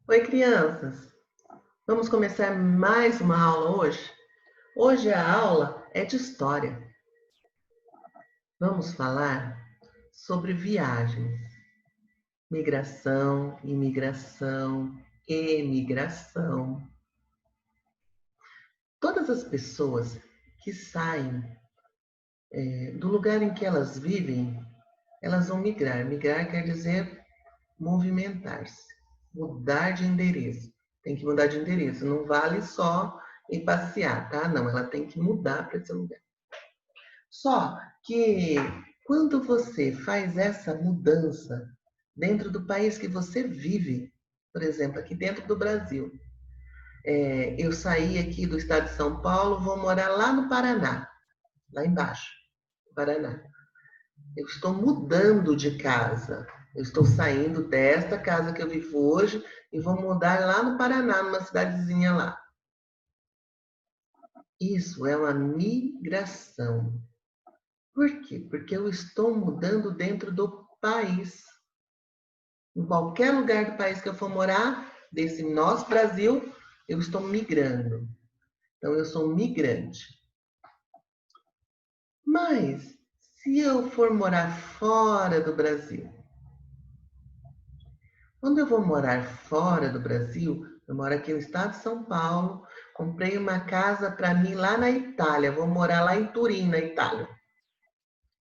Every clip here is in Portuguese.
Oi, crianças! Vamos começar mais uma aula hoje? Hoje a aula é de história. Vamos falar sobre viagens, migração, imigração, emigração. Todas as pessoas que saem do lugar em que elas vivem, elas vão migrar. Migrar quer dizer movimentar-se, mudar de endereço. Tem que mudar de endereço, não vale só ir passear, tá? Não, ela tem que mudar para esse lugar. Só que quando você faz essa mudança dentro do país que você vive, por exemplo, aqui dentro do Brasil, eu saí aqui do estado de São Paulo, vou morar lá no Paraná, lá embaixo, no Paraná. Eu estou mudando de casa. Eu estou saindo desta casa que eu vivo hoje e vou mudar lá no Paraná, numa cidadezinha lá. Isso é uma migração. Por quê? Porque eu estou mudando dentro do país. Em qualquer lugar do país que eu for morar, desse nosso Brasil, eu estou migrando. Então, eu sou um migrante. Mas, se eu for morar fora do Brasil, quando eu vou morar fora do Brasil, eu moro aqui no estado de São Paulo, comprei uma casa para mim lá na Itália, vou morar lá em Turim, na Itália.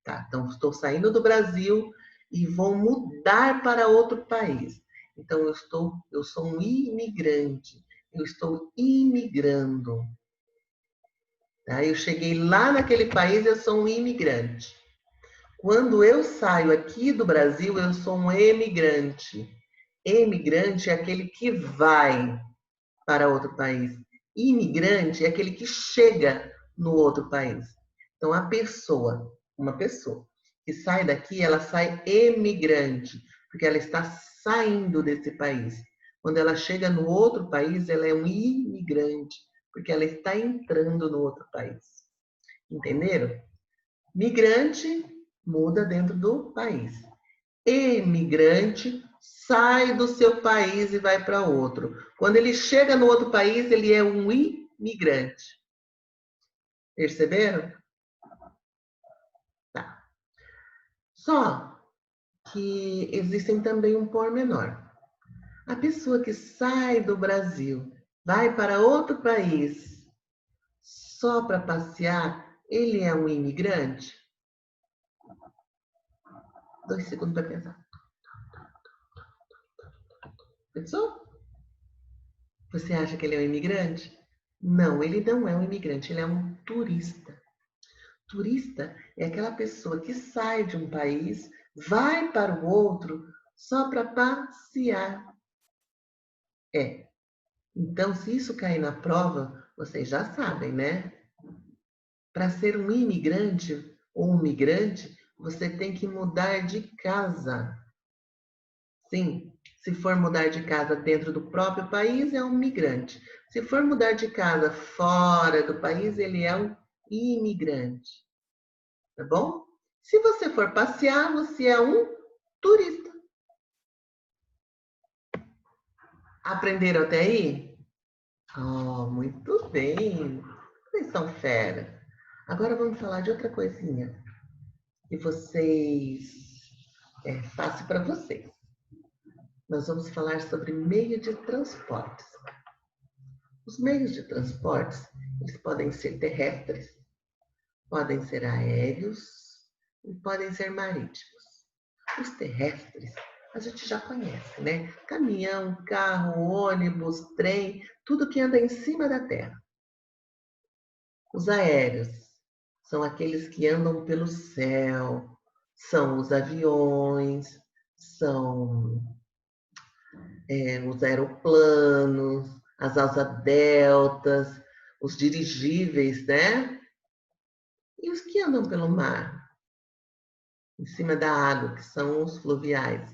Tá, então, estou saindo do Brasil e vou mudar para outro país. Então, eu sou um imigrante, eu estou imigrando. Tá? Eu cheguei lá naquele país, eu sou um imigrante. Quando eu saio aqui do Brasil, eu sou um emigrante. Emigrante é aquele que vai para outro país. Imigrante é aquele que chega no outro país. Então, uma pessoa que sai daqui, ela sai emigrante, porque ela está saindo desse país. Quando ela chega no outro país, ela é um imigrante, porque ela está entrando no outro país. Entenderam? Migrante muda dentro do país. Emigrante sai do seu país e vai para outro. Quando ele chega no outro país, ele é um imigrante. Perceberam? Tá. Só que existem também um pormenor. A pessoa que sai do Brasil, vai para outro país só para passear, ele é um imigrante? 2 segundos para pensar. Pensou? Você acha que ele é um imigrante? Não, ele não é um imigrante, ele é um turista. Turista é aquela pessoa que sai de um país, vai para o outro só para passear. É. Então, se isso cair na prova, vocês já sabem, né? Para ser um imigrante ou um migrante, você tem que mudar de casa. Sim, se for mudar de casa dentro do próprio país, é um migrante. Se for mudar de casa fora do país, ele é um imigrante. Tá bom? Se você for passear, você é um turista. Aprenderam até aí? Oh, muito bem. Vocês são fera. Agora vamos falar de outra coisinha que vocês é fácil para vocês. Nós vamos falar sobre meio de transportes. Os meios de transportes, eles podem ser terrestres, podem ser aéreos e podem ser marítimos. Os terrestres, a gente já conhece, né? Caminhão, carro, ônibus, trem, tudo que anda em cima da terra. Os aéreos são aqueles que andam pelo céu, são os aviões, são os aeroplanos, as asas deltas, os dirigíveis, né? E os que andam pelo mar, em cima da água, que são os fluviais.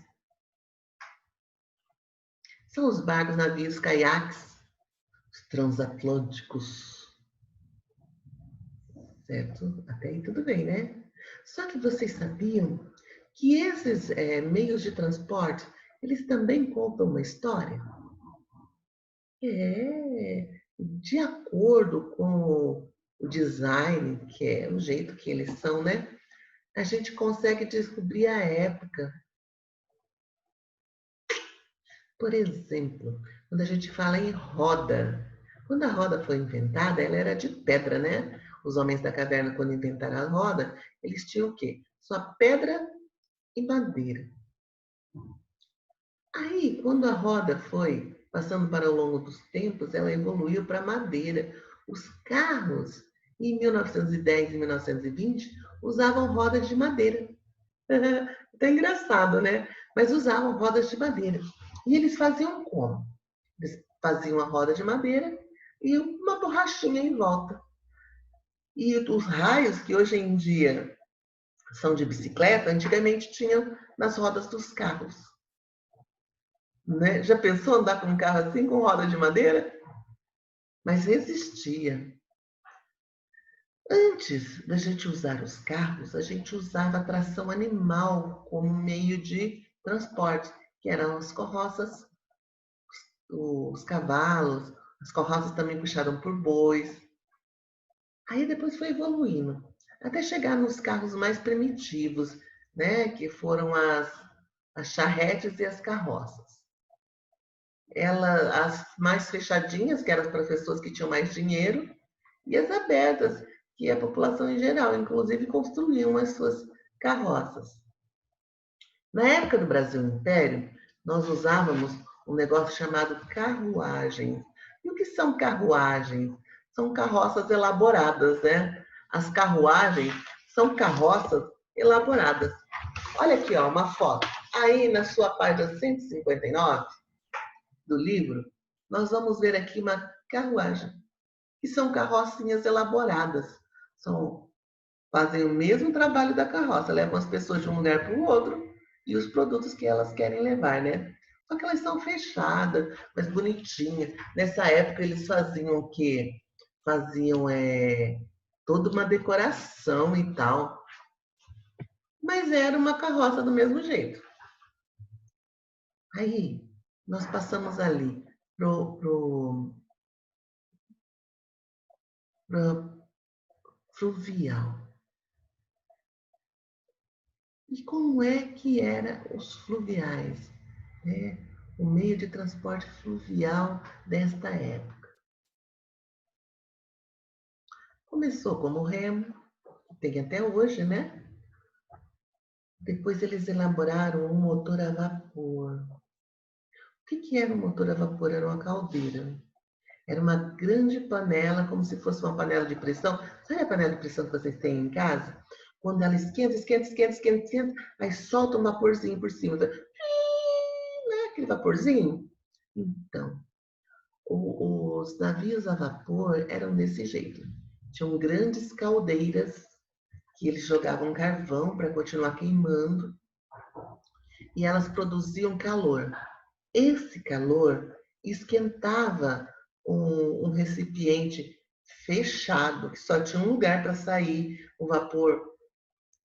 São os barcos, navios, caiaques, os transatlânticos. Certo? Até aí tudo bem, né? Só que vocês sabiam que esses meios de transporte, eles também contam uma história? De acordo com o design, que é o jeito que eles são, né? A gente consegue descobrir a época. Por exemplo, quando a gente fala em roda, quando a roda foi inventada, ela era de pedra, né? Os homens da caverna, quando inventaram a roda, eles tinham o quê? Só pedra e madeira. Aí, quando a roda foi passando para o longo dos tempos, ela evoluiu para madeira. Os carros, em 1910 e 1920, usavam rodas de madeira. Até engraçado, né? Mas usavam rodas de madeira. E eles faziam como? Eles faziam a roda de madeira e uma borrachinha em volta. E os raios, que hoje em dia são de bicicleta, antigamente tinham nas rodas dos carros. Né? Já pensou andar com um carro assim, com roda de madeira? Mas resistia. Antes da gente usar os carros, a gente usava a tração animal como meio de transporte, que eram as carroças, os cavalos, as carroças também puxaram por bois. Aí depois foi evoluindo, até chegar nos carros mais primitivos, né, que foram as charretes e as carroças. As mais fechadinhas, que eram para pessoas que tinham mais dinheiro, e as abertas, que a população em geral, inclusive, construíam as suas carroças. Na época do Brasil Império, nós usávamos um negócio chamado carruagens. E o que são carruagens? São carroças elaboradas, né? As carruagens são carroças elaboradas. Olha aqui, ó, uma foto. Aí na sua página 159 do livro, nós vamos ver aqui uma carruagem, que são carrocinhas elaboradas. São, fazem o mesmo trabalho da carroça, levam as pessoas de um lugar para o outro e os produtos que elas querem levar, né? Só que elas são fechadas, mas bonitinhas. Nessa época eles faziam o quê? Faziam toda uma decoração e tal. Mas era uma carroça do mesmo jeito. Aí nós passamos ali pro fluvial. E como é que eram os fluviais, né? O meio de transporte fluvial desta época? Começou como remo, que tem até hoje, né? Depois eles elaboraram um motor a vapor. O que era um motor a vapor? Era uma caldeira. Era uma grande panela, como se fosse uma panela de pressão. Sabe a panela de pressão que vocês têm em casa? Quando ela esquenta, esquenta, esquenta, esquenta, esquenta, aí solta um vaporzinho por cima. Né? Aquele vaporzinho. Então, os navios a vapor eram desse jeito. Tinham grandes caldeiras que eles jogavam carvão para continuar queimando e elas produziam calor. Esse calor esquentava um recipiente fechado, que só tinha um lugar para sair o vapor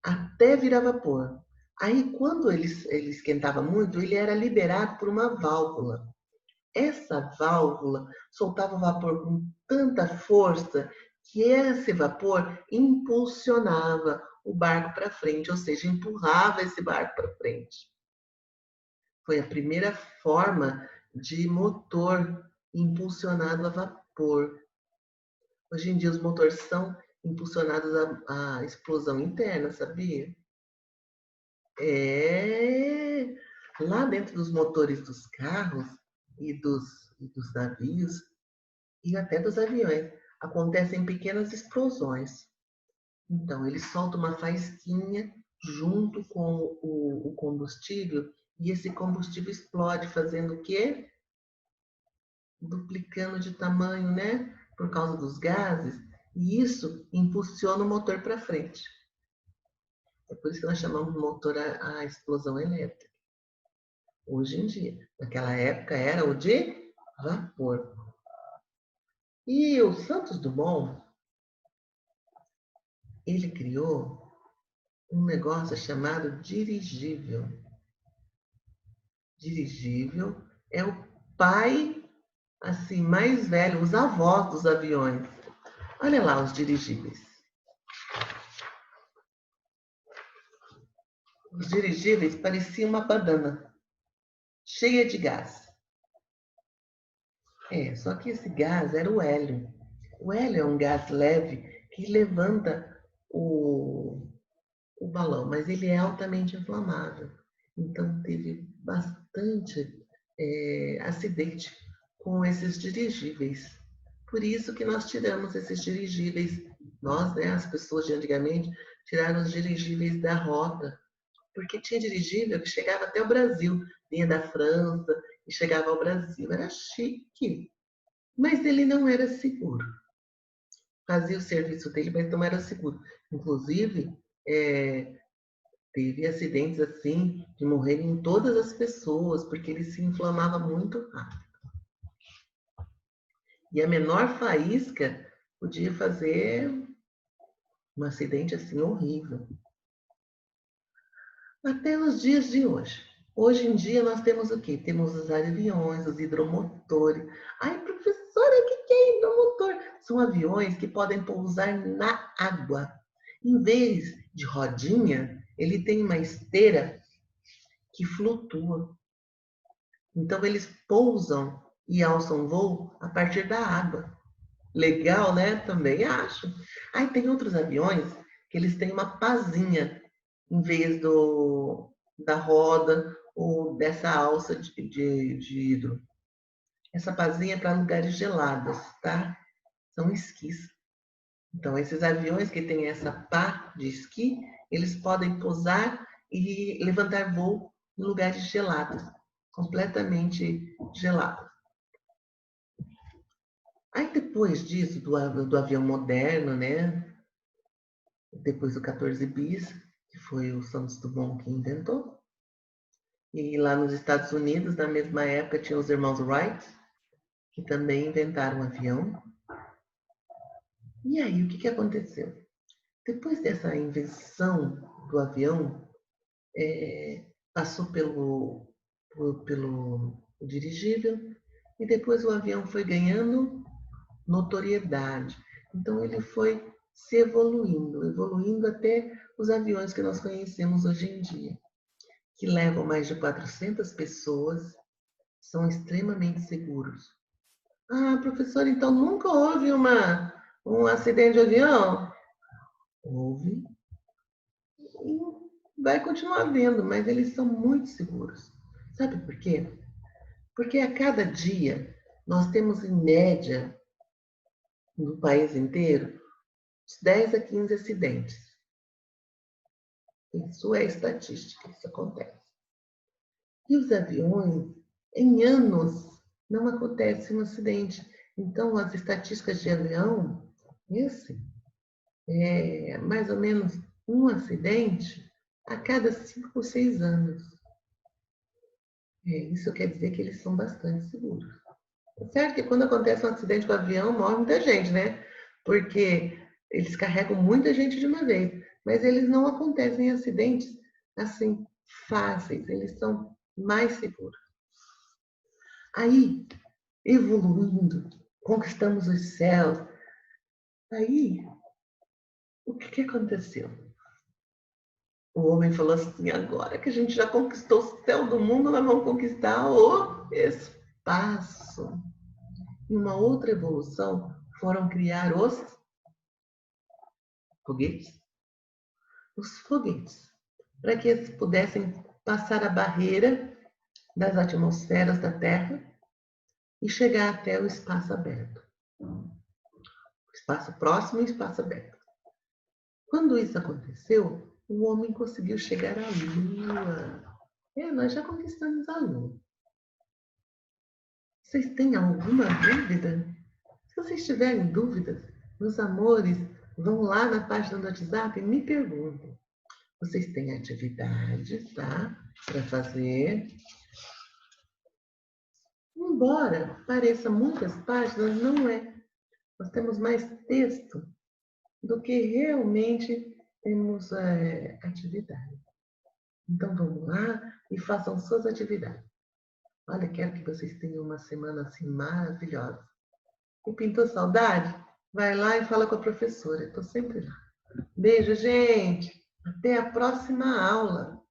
até virar vapor. Aí, quando ele esquentava muito, ele era liberado por uma válvula. Essa válvula soltava o vapor com tanta força que esse vapor impulsionava o barco para frente, ou seja, empurrava esse barco para frente. Foi a primeira forma de motor impulsionado a vapor. Hoje em dia os motores são impulsionados a explosão interna, sabia? É. Lá dentro dos motores dos carros e dos navios e até dos aviões acontecem pequenas explosões. Então, ele solta uma faísquinha junto com o combustível e esse combustível explode, fazendo o quê? Duplicando de tamanho, né? Por causa dos gases. E isso impulsiona o motor para frente. É por isso que nós chamamos de motor a explosão elétrica. Hoje em dia. Naquela época era o de vapor. E o Santos Dumont, ele criou um negócio chamado dirigível. Dirigível é o pai assim, mais velhos, os avós dos aviões. Olha lá os dirigíveis. Os dirigíveis pareciam uma banana, cheia de gás. Só que esse gás era o hélio. O hélio é um gás leve que levanta o balão, mas ele é altamente inflamável. Então, teve bastante acidente com esses dirigíveis. Por isso que nós tiramos esses dirigíveis. Nós, né, as pessoas de antigamente, tiraram os dirigíveis da rota, porque tinha dirigível que chegava até o Brasil, vinha da França e chegava ao Brasil. Era chique, mas ele não era seguro. Fazia o serviço dele, mas não era seguro. Inclusive, teve acidentes assim de morrerem todas as pessoas, porque ele se inflamava muito rápido. E a menor faísca podia fazer um acidente assim horrível. Até os dias de hoje. Hoje em dia nós temos o quê? Temos os aviões, os hidromotores. Ai, professora, o que é hidromotor? São aviões que podem pousar na água. Em vez de rodinha, ele tem uma esteira que flutua. Então eles pousam e alçam voo a partir da água. Legal, né? Também acho. Aí tem outros aviões que eles têm uma pazinha em vez da roda ou dessa alça de hidro. Essa pazinha é para lugares gelados, tá? São esquis. Então, esses aviões que têm essa pá de esqui, eles podem pousar e levantar voo em lugares gelados, completamente gelados. Aí depois disso, do avião moderno, né? Depois do 14 bis, que foi o Santos Dumont que inventou. E lá nos Estados Unidos, na mesma época, tinha os irmãos Wright, que também inventaram um avião. E aí, o que aconteceu? Depois dessa invenção do avião, passou pelo dirigível, e depois o avião foi ganhando notoriedade. Então, ele foi se evoluindo até os aviões que nós conhecemos hoje em dia, que levam mais de 400 pessoas, são extremamente seguros. Ah, professor, então nunca houve um acidente de avião? Houve e vai continuar havendo, mas eles são muito seguros. Sabe por quê? Porque a cada dia nós temos, em média, no país inteiro, 10 a 15 acidentes. Isso é estatística, isso acontece. E os aviões, em anos, não acontece um acidente. Então, as estatísticas de avião, esse é mais ou menos um acidente a cada 5 ou 6 anos. Isso quer dizer que eles são bastante seguros. É certo que quando acontece um acidente com o avião, morre muita gente, né? Porque eles carregam muita gente de uma vez. Mas eles não acontecem acidentes assim fáceis, eles são mais seguros. Aí, evoluindo, conquistamos os céus. Aí, o que aconteceu? O homem falou assim: agora que a gente já conquistou o céu do mundo, nós vamos conquistar o espaço. E uma outra evolução foram criar os foguetes. Os foguetes, para que eles pudessem passar a barreira das atmosferas da Terra e chegar até o espaço aberto. Espaço próximo e espaço aberto. Quando isso aconteceu, o homem conseguiu chegar à Lua. Nós já conquistamos a Lua. Vocês têm alguma dúvida? Se vocês tiverem dúvidas, meus amores, vão lá na página do WhatsApp e me perguntem. Vocês têm atividades, tá? Para fazer. Embora pareça muitas páginas, não é. Nós temos mais texto do que realmente temos atividade. Então vamos lá e façam suas atividades. Olha, quero que vocês tenham uma semana assim maravilhosa. E pintou saudade? Vai lá e fala com a professora. Eu estou sempre lá. Beijo, gente. Até a próxima aula.